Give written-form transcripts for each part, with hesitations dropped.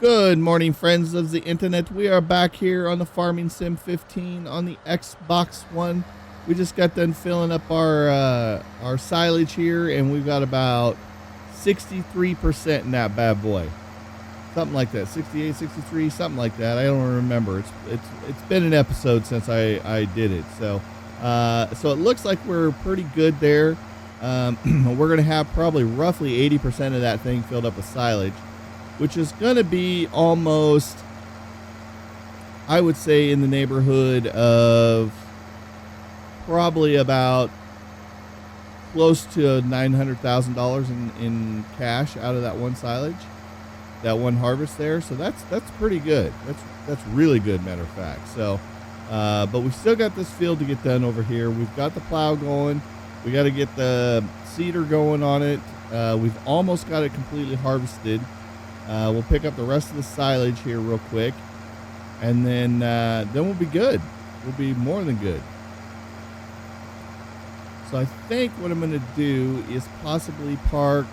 Good morning, friends of the internet. We are back here on the Farming Sim 15 on the Xbox One. We just got done filling up our silage here, and we've got about 63% in that bad boy. Something like that, 68, 63, something like that. I don't remember. It's been an episode since I did it. So it looks like we're pretty good there. We're gonna have probably roughly 80% of that thing filled up with silage, which is going to be almost, I would say, in the neighborhood of probably about close to $900,000 in cash out of that one silage, that one harvest there. So that's pretty good. That's really good, matter of fact. So, but we still got this field to get done over here. We've got the plow going. We got to get the seeder going on it. We've almost got it completely harvested. We'll pick up the rest of the silage here real quick, and then we'll be good. We'll be more than good. So I think what I'm going to do is possibly park.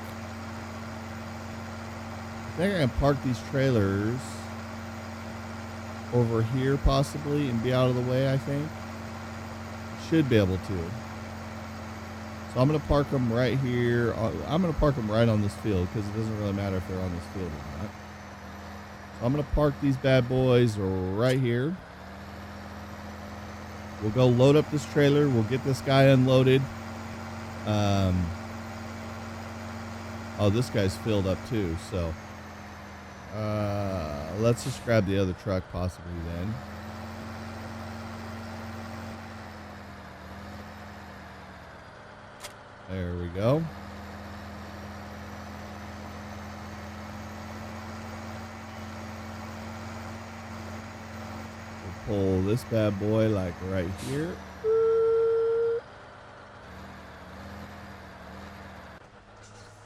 I think I'm going to park these trailers over here possibly and be out of the way, I think. Should be able to. So I'm going to park them right here. I'm going to park them right on this field because it doesn't really matter if they're on this field or not. So I'm going to park these bad boys right here. We'll go load up this trailer. We'll get this guy unloaded. Oh, this guy's filled up too. So let's just grab the other truck possibly then. There we go. We'll pull this bad boy like right here.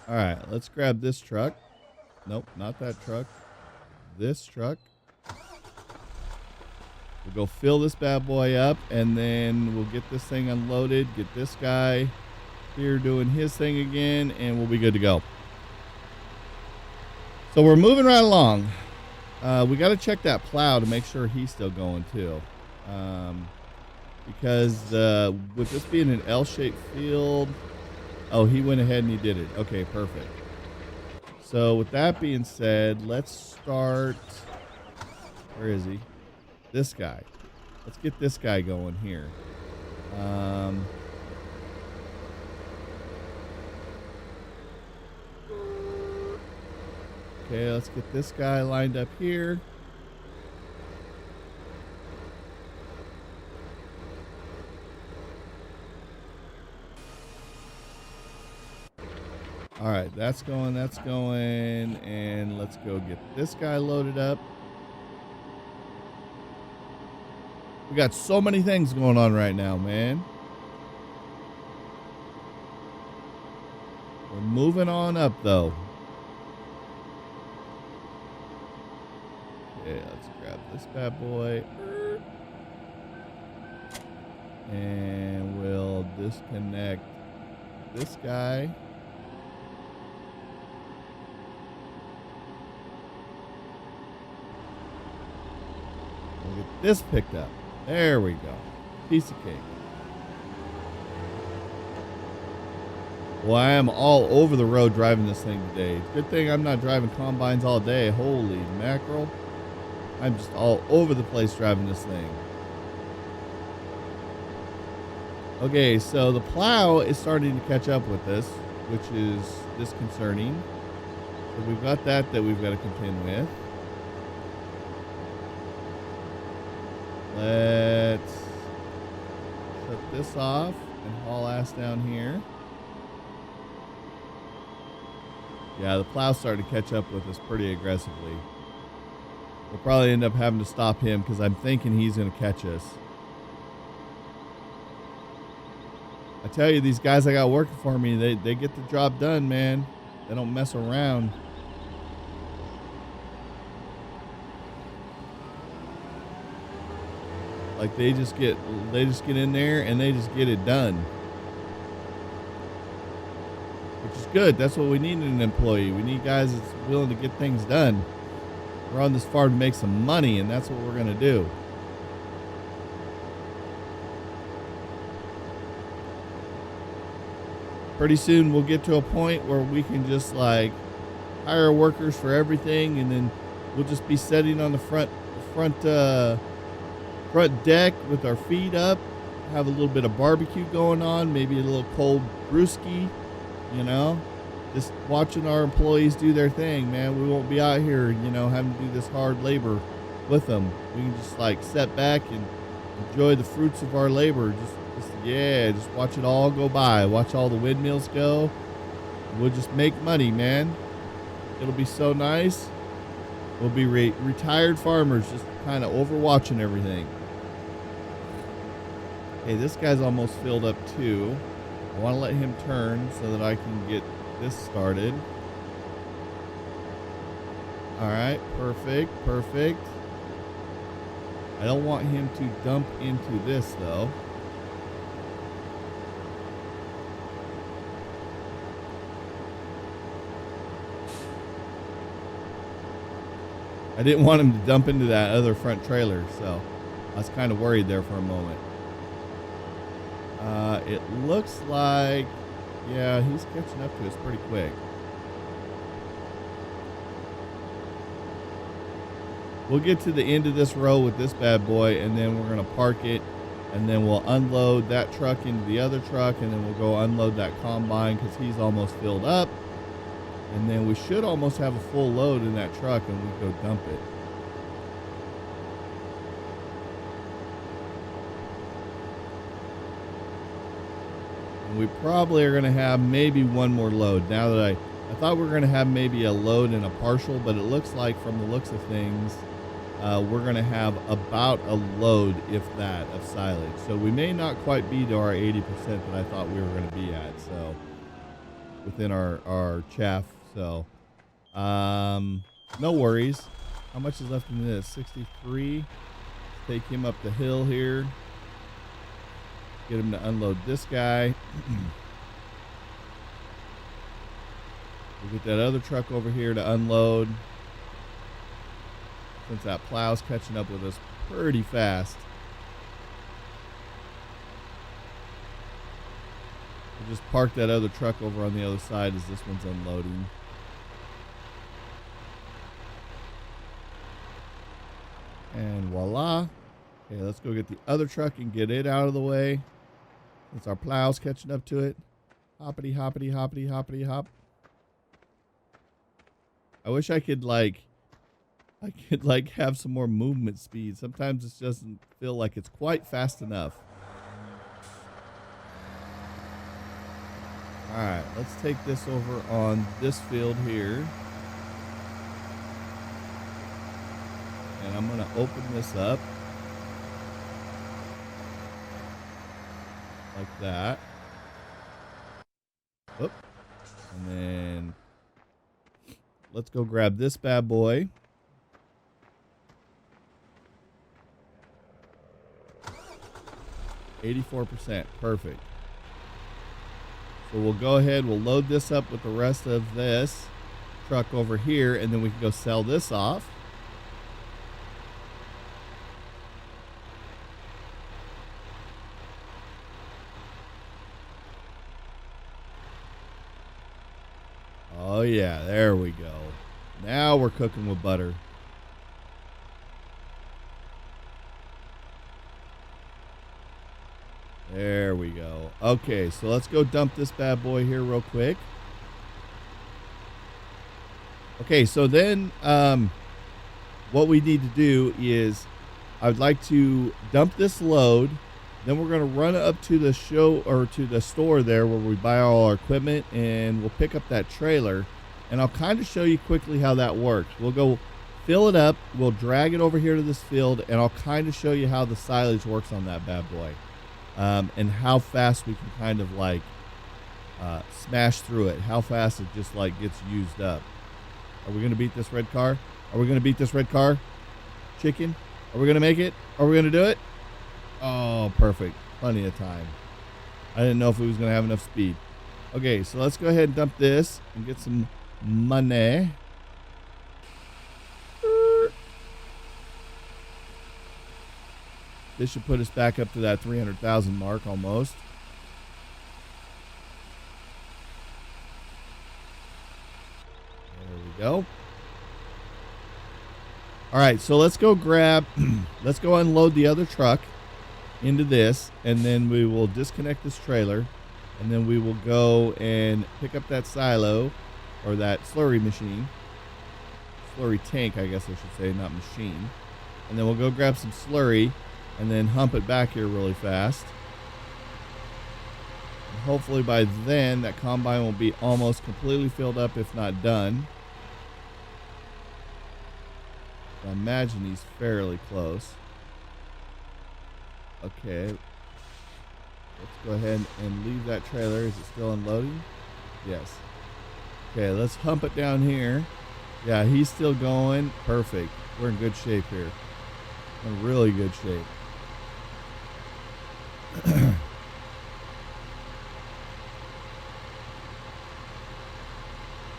All right, let's grab this truck. Nope, not that truck. This truck. We'll go fill this bad boy up, and then we'll get this thing unloaded, get this guy here doing his thing again, and we'll be good to go. So we're moving right along. We got to check that plow to make sure he's still going too, because with this being an L-shaped field, oh, he went ahead and he did it. Okay, perfect. So with that being said, let's start. Where is he? This guy. Let's get this guy going here. Okay, let's get this guy lined up here. All right, that's going, and let's go get this guy loaded up. We got so many things going on right now, man. We're moving on up, though. Okay, let's grab this bad boy. And we'll disconnect this guy. We'll get this picked up. There we go. Piece of cake. Well, I am all over the road driving this thing today. Good thing I'm not driving combines all day. Holy mackerel. I'm just all over the place driving this thing. Okay, so the plow is starting to catch up with this, which is disconcerting. So we've got that we've got to contend with. Let's shut this off and haul ass down here. Yeah, the plow's starting to catch up with us pretty aggressively. We'll probably end up having to stop him because I'm thinking he's going to catch us. I tell you, these guys I got working for me, they get the job done, man. They don't mess around. Like they just get in there and they just get it done. Which is good. That's what we need in an employee. We need guys that's willing to get things done. We're on this farm to make some money, and that's what we're going to do. Pretty soon we'll get to a point where we can just like hire workers for everything, and then we'll just be sitting on the front deck with our feet up, have a little bit of barbecue going on, maybe a little cold brewski, you know, just watching our employees do their thing, man. We won't be out here, you know, having to do this hard labor with them. We can just like sit back and enjoy the fruits of our labor. Just watch it all go by. Watch all the windmills go. We'll just make money, man. It'll be so nice. We'll be retired farmers, just kind of overwatching everything. Okay, this guy's almost filled up too. I want to let him turn so that I can get this started. All right, perfect. I don't want him to dump into this though. I didn't want him to dump into that other front trailer, so I was kind of worried there for a moment. It looks like, yeah, he's catching up to us pretty quick. We'll get to the end of this row with this bad boy, and then we're going to park it, and then we'll unload that truck into the other truck, and then we'll go unload that combine because he's almost filled up. And then we should almost have a full load in that truck, and we go dump it. And we probably are going to have maybe one more load. Now that I thought we were going to have maybe a load and a partial, but it looks like from the looks of things, we're going to have about a load, if that, of silage. So we may not quite be to our 80% that I thought we were going to be at. So within our chaff. So, no worries. How much is left in this? 63. Take him up the hill here. Get him to unload this guy. We'll get that other truck over here to unload. Since that plow's catching up with us pretty fast. We'll just park that other truck over on the other side as this one's unloading. And voila. Okay, let's go get the other truck and get it out of the way. Since our plow's catching up to it. Hoppity, hoppity, hoppity, hoppity, hop. I wish I could have some more movement speed. Sometimes it doesn't feel like it's quite fast enough. All right, let's take this over on this field here. And I'm going to open this up. Like that. Oop. And then let's go grab this bad boy. %. Perfect. So we'll go ahead, we'll load this up with the rest of this truck over here, and then we can go sell this off. Oh yeah, there we go. Now we're cooking with butter. There we go. Okay, so let's go dump this bad boy here real quick. Okay, so then what we need to do is I'd like to dump this load. Then we're going to run up to the show or to the store there where we buy all our equipment, and we'll pick up that trailer. And I'll kind of show you quickly how that works. We'll go fill it up. We'll drag it over here to this field, and I'll kind of show you how the silage works on that bad boy. And how fast we can kind of like smash through it. How fast it just like gets used up. Are we going to beat this red car? Are we going to beat this red car? Chicken? Are we going to make it? Are we going to do it? Oh, perfect. Plenty of time. I didn't know if we was going to have enough speed. Okay, so let's go ahead and dump this and get some money. This should put us back up to that 300,000 mark almost. There we go. All right, so let's go let's go unload the other truck into this, and then we will disconnect this trailer, and then we will go and pick up that silo, or that slurry machine. Slurry tank, I guess I should say, not machine. And then we'll go grab some slurry and then hump it back here really fast. And hopefully by then that combine will be almost completely filled up, if not done. I imagine he's fairly close. Okay. Let's go ahead and leave that trailer. Is it still unloading? Yes. Okay, let's hump it down here. Yeah, he's still going. Perfect. We're in good shape here. In really good shape.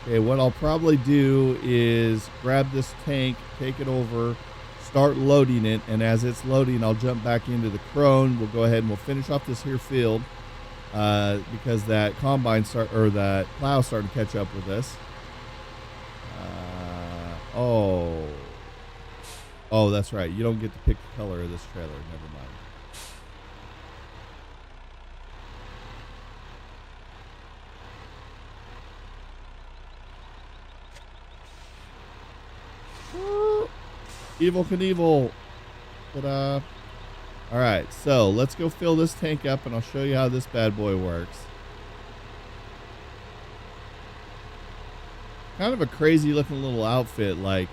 Okay, what I'll probably do is grab this tank, take it over, start loading it, and as it's loading, I'll jump back into the Krone. We'll go ahead and we'll finish off this here field because that combine that plow starting to catch up with us. Oh, that's right. You don't get to pick the color of this trailer. Never mind. Evel Knievel. Ta-da. All right, so let's go fill this tank up, and I'll show you how this bad boy works. Kind of a crazy looking little outfit. Like,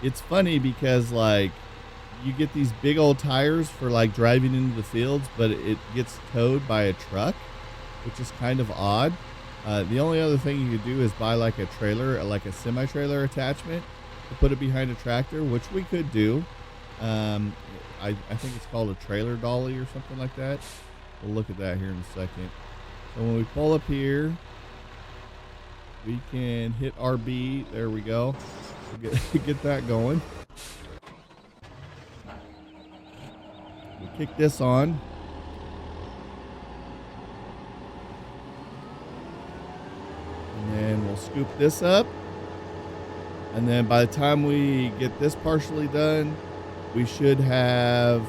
it's funny because, like, you get these big old tires for, like, driving into the fields, but it gets towed by a truck, which is kind of odd. The only other thing you could do is buy, like, a trailer, like a semi-trailer attachment, to put it behind a tractor, which we could do. I think it's called a trailer dolly or something like that. We'll look at that here in a second. So when we pull up here, we can hit RB. There we go. We'll get that going. We'll kick this on. And then we'll scoop this up. And then by the time we get this partially done, we should have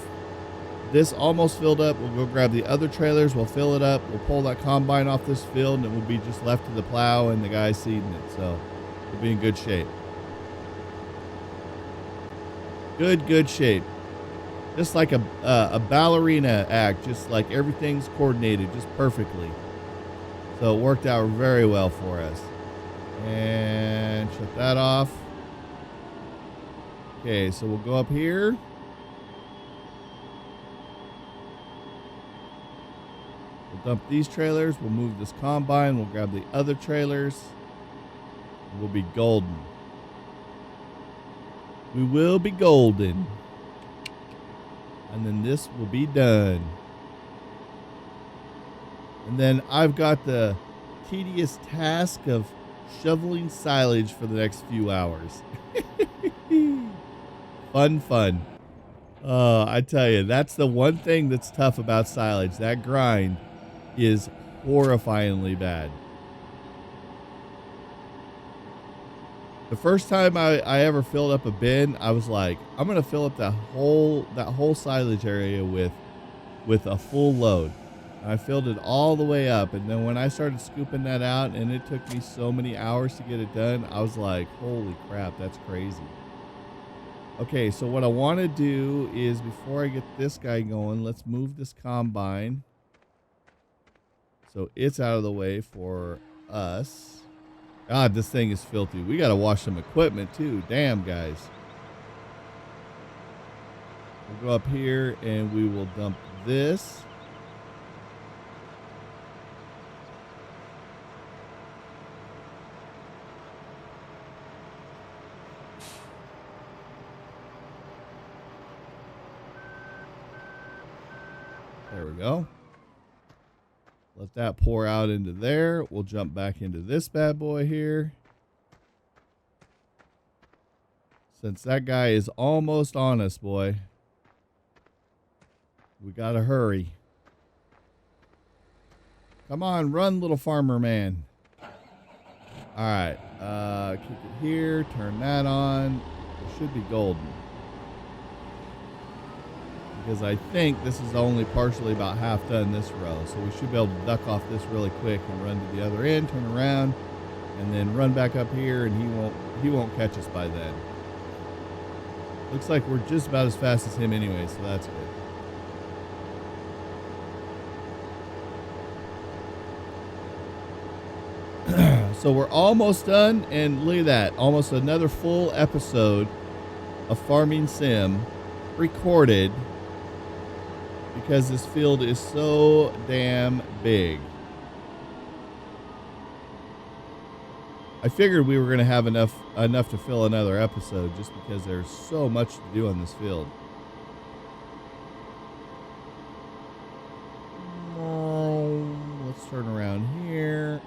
this almost filled up. We'll go grab the other trailers. We'll fill it up. We'll pull that combine off this field, and it will be just left to the plow and the guy seeding it. So we'll be in good shape. Good shape. Just like a ballerina act. Just like everything's coordinated just perfectly. So it worked out very well for us. And shut that off. Okay, so we'll go up here. We'll dump these trailers. We'll move this combine. We'll grab the other trailers. We'll be golden. We will be golden. And then this will be done. And then I've got the tedious task of shoveling silage for the next few hours. Fun. I tell you, that's the one thing that's tough about silage. That grind is horrifyingly bad. The first time I ever filled up a bin, I was like, I'm gonna fill up that whole silage area with a full load. And I filled it all the way up, and then when I started scooping that out, and it took me so many hours to get it done, I was like, holy crap, that's crazy. Okay, so what I want to do is, before I get this guy going, let's move this combine so it's out of the way for us. God, this thing is filthy. We got to wash some equipment too. Damn, guys. We'll go up here and we will dump this. There we go. Let that pour out into there. We'll jump back into this bad boy here. Since that guy is almost on us, boy. We gotta hurry. Come on, run, little farmer man. All right, kick it here, turn that on. It should be golden. Because I think this is only partially about half done this row. So we should be able to duck off this really quick and run to the other end, turn around, and then run back up here, and he won't catch us by then. Looks like we're just about as fast as him anyway, so that's good. So we're almost done, and look at that. Almost another full episode of Farming Sim recorded because this field is so damn big. I figured we were going to have enough to fill another episode just because there's so much to do on this field. Let's turn around here.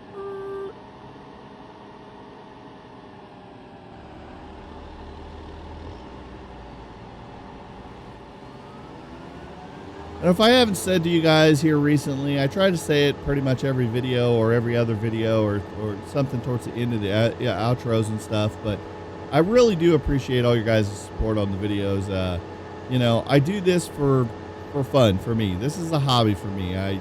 And if I haven't said to you guys here recently, I try to say it pretty much every video or every other video or something towards the end of the outros and stuff. But I really do appreciate all your guys' support on the videos. You know, I do this for fun for me. This is a hobby for me. I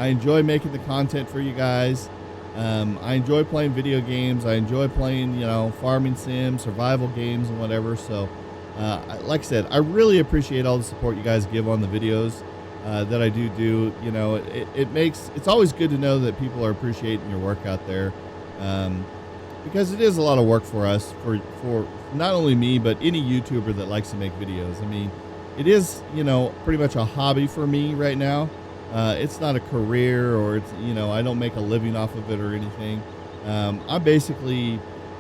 enjoy making the content for you guys. I enjoy playing video games. I enjoy playing, farming sims, survival games and whatever. So, like I said, I really appreciate all the support you guys give on the videos that I do. You know, it's always good to know that people are appreciating your work out there, because it is a lot of work for us, for not only me, but any YouTuber that likes to make videos. I mean, it is, pretty much a hobby for me right now. It's not a career, or it's, I don't make a living off of it or anything. I basically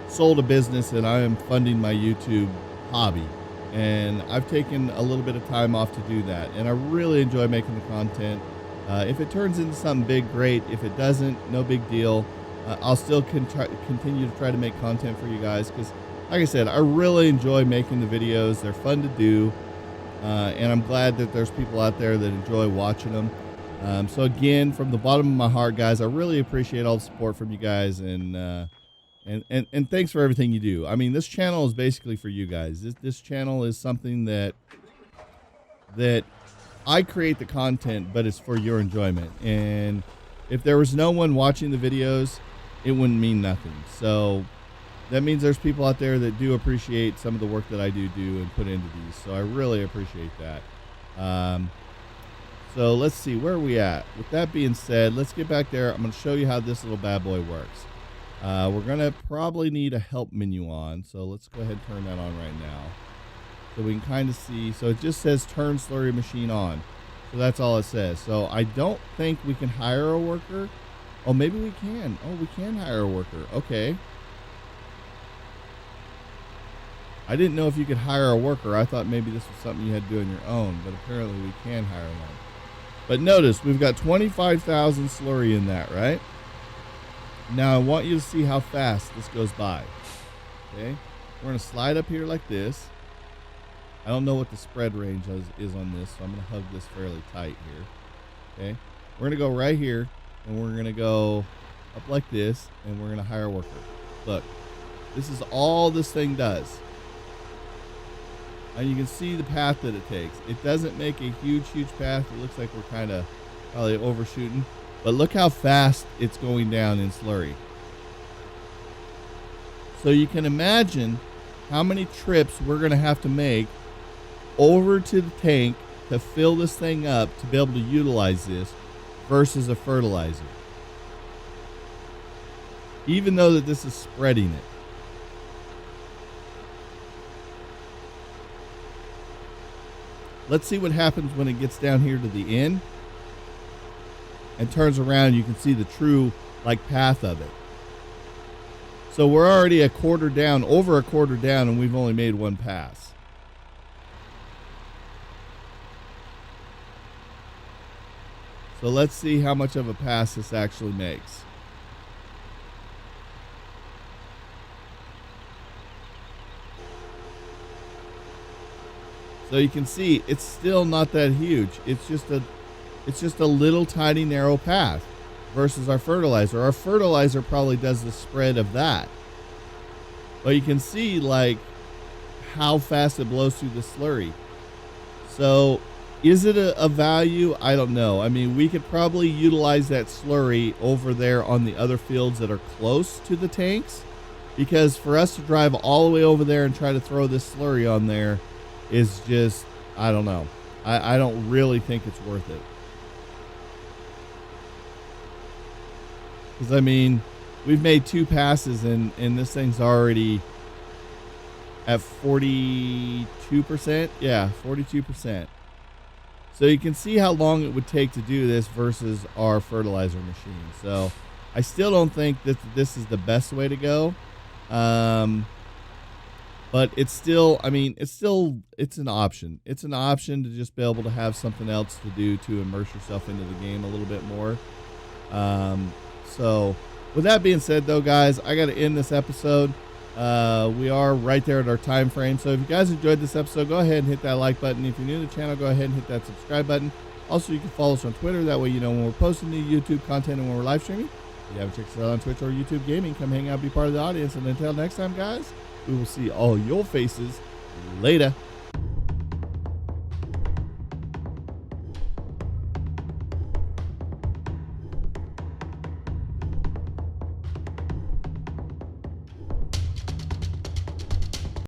sold a business and I am funding my YouTube hobby. And I've taken a little bit of time off to do that. And I really enjoy making the content. If it turns into something big, great. If it doesn't, no big deal. I'll still continue to try to make content for you guys. Because, like I said, I really enjoy making the videos. They're fun to do. And I'm glad that there's people out there that enjoy watching them. So again, from the bottom of my heart, guys, I really appreciate all the support from you guys. And thanks for everything you do. I mean, this channel is basically for you guys. This channel is something that I create the content, but it's for your enjoyment. And if there was no one watching the videos, it wouldn't mean nothing. So that means there's people out there that do appreciate some of the work that I do and put into these. So I really appreciate that. So let's see, where are we at? With that being said, let's get back there. I'm going to show you how this little bad boy works. We're going to probably need a help menu on, so let's go ahead and turn that on right now. So we can kind of see, so it just says turn slurry machine on. So that's all it says. So I don't think we can hire a worker. Oh, maybe we can. Oh, we can hire a worker. Okay. I didn't know if you could hire a worker. I thought maybe this was something you had to do on your own, but apparently we can hire one. But notice, we've got 25,000 slurry in that, right? Now I want you to see how fast this goes by. Okay, we're gonna slide up here like this. I don't know what the spread range is on this, so I'm gonna hug this fairly tight here. Okay, we're gonna go right here, and we're gonna go up like this, and we're gonna hire a worker. Look, this is all this thing does. And you can see the path that it takes. It doesn't make a huge path. It looks like we're kind of probably overshooting. But look how fast it's going down in slurry. So you can imagine how many trips we're going to have to make over to the tank to fill this thing up to be able to utilize this versus a fertilizer. Even though that this is spreading it. Let's see what happens when it gets down here to the end and turns around. You can see the true path of it. So we're already a quarter down, over a quarter down, and we've only made one pass. So let's see how much of a pass this actually makes. So you can see it's still not that huge. It's just a little tiny narrow path versus our fertilizer. Our fertilizer probably does the spread of that. But you can see like how fast it blows through the slurry. So is it a value? I don't know. I mean, we could probably utilize that slurry over there on the other fields that are close to the tanks, because for us to drive all the way over there and try to throw this slurry on there is just, I don't know. I don't really think it's worth it. Because, I mean, we've made 2 passes and this thing's already at 42%. Yeah, 42%. So you can see how long it would take to do this versus our fertilizer machine. So I still don't think that this is the best way to go. But it's still, I mean, it's an option. It's an option to just be able to have something else to do to immerse yourself into the game a little bit more. So with that being said, though, guys, I got to end this episode. We are right there at our time frame. So if you guys enjoyed this episode, go ahead and hit that like button. If you're new to the channel, go ahead and hit that subscribe button. Also, you can follow us on Twitter. That way you know when we're posting new YouTube content and when we're live streaming. If you haven't checked us out on Twitch or YouTube Gaming, come hang out, be part of the audience. And until next time, guys, we will see all your faces later.